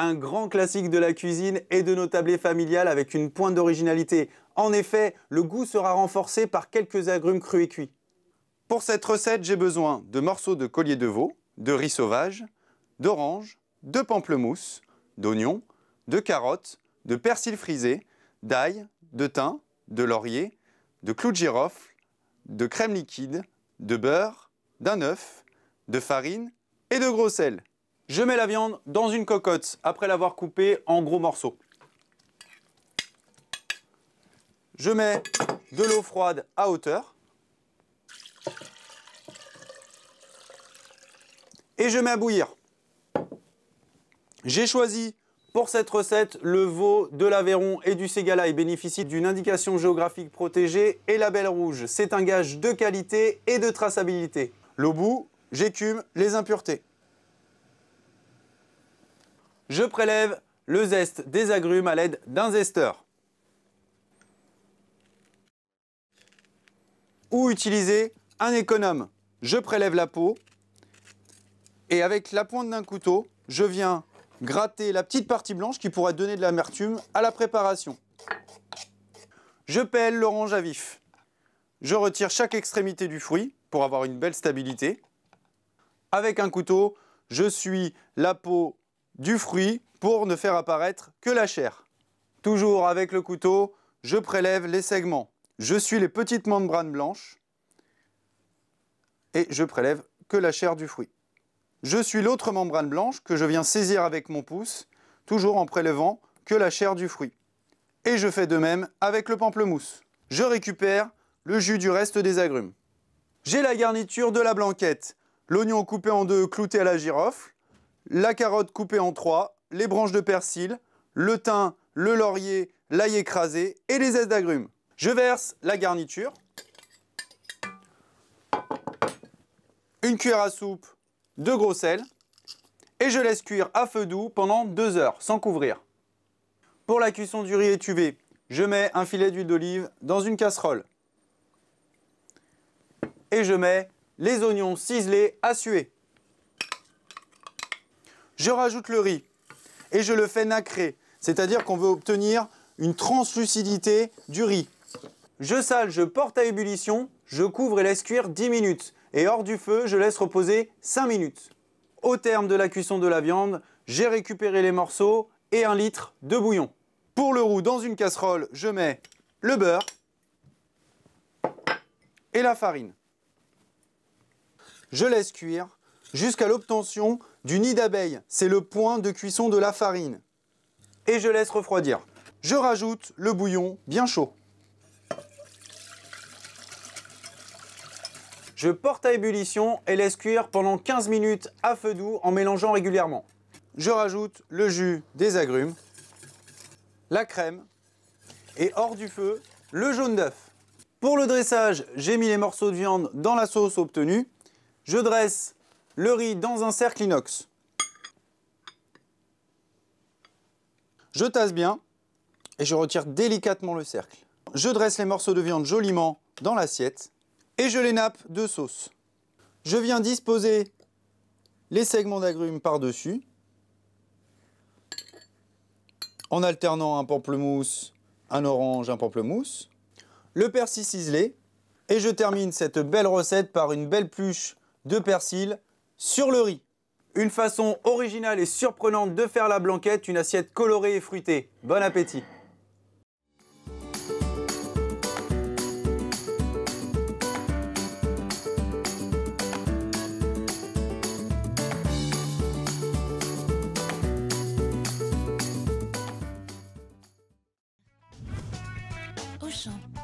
un grand classique de la cuisine et de nos tablées familiales avec une pointe d'originalité. En effet, le goût sera renforcé par quelques agrumes crus et cuits. Pour cette recette, j'ai besoin de morceaux de collier de veau, de riz sauvage, d'orange, de pamplemousse, d'oignons, de carottes, de persil frisé, d'ail, de thym, de laurier, de clous de girofle, de crème liquide, de beurre, d'un œuf, de farine et de gros sel. Je mets la viande dans une cocotte après l'avoir coupée en gros morceaux. Je mets de l'eau froide à hauteur. Et je mets à bouillir. J'ai choisi pour cette recette le veau de l'Aveyron et du Ségala. Il bénéficie d'une indication géographique protégée et label rouge. C'est un gage de qualité et de traçabilité. Au bout, j'écume les impuretés. Je prélève le zeste des agrumes à l'aide d'un zesteur. Ou utiliser un économe. Je prélève la peau et avec la pointe d'un couteau, je viens gratter la petite partie blanche qui pourrait donner de l'amertume à la préparation. Je pèle l'orange à vif. Je retire chaque extrémité du fruit pour avoir une belle stabilité. Avec un couteau, je suis la peau du fruit pour ne faire apparaître que la chair. Toujours avec le couteau, je prélève les segments. Je suis les petites membranes blanches et je prélève que la chair du fruit. Je suis l'autre membrane blanche que je viens saisir avec mon pouce, toujours en prélevant que la chair du fruit. Et je fais de même avec le pamplemousse. Je récupère le jus du reste des agrumes. J'ai la garniture de la blanquette. L'oignon coupé en deux, clouté à la girofle, la carotte coupée en trois, les branches de persil, le thym, le laurier, l'ail écrasé et les zestes d'agrumes. Je verse la garniture, une cuillère à soupe de gros sel et je laisse cuire à feu doux pendant 2 heures sans couvrir. Pour la cuisson du riz étuvé, je mets un filet d'huile d'olive dans une casserole et je mets les oignons ciselés à suer. Je rajoute le riz et je le fais nacrer, c'est-à-dire qu'on veut obtenir une translucidité du riz. Je sale, je porte à ébullition, je couvre et laisse cuire 10 minutes. Et hors du feu, je laisse reposer 5 minutes. Au terme de la cuisson de la viande, j'ai récupéré les morceaux et 1 litre de bouillon. Pour le roux, dans une casserole, je mets le beurre et la farine. Je laisse cuire jusqu'à l'obtention du nid d'abeille. C'est le point de cuisson de la farine. Et je laisse refroidir. Je rajoute le bouillon bien chaud. Je porte à ébullition et laisse cuire pendant 15 minutes à feu doux en mélangeant régulièrement. Je rajoute le jus des agrumes, la crème et hors du feu, le jaune d'œuf. Pour le dressage, j'ai mis les morceaux de viande dans la sauce obtenue. Je dresse le riz dans un cercle inox. Je tasse bien et je retire délicatement le cercle. Je dresse les morceaux de viande joliment dans l'assiette. Et je les nappe de sauce. Je viens disposer les segments d'agrumes par-dessus, en alternant un pamplemousse, un orange, un pamplemousse, le persil ciselé, et je termine cette belle recette par une belle pluche de persil sur le riz. Une façon originale et surprenante de faire la blanquette, une assiette colorée et fruitée. Bon appétit! Auchan.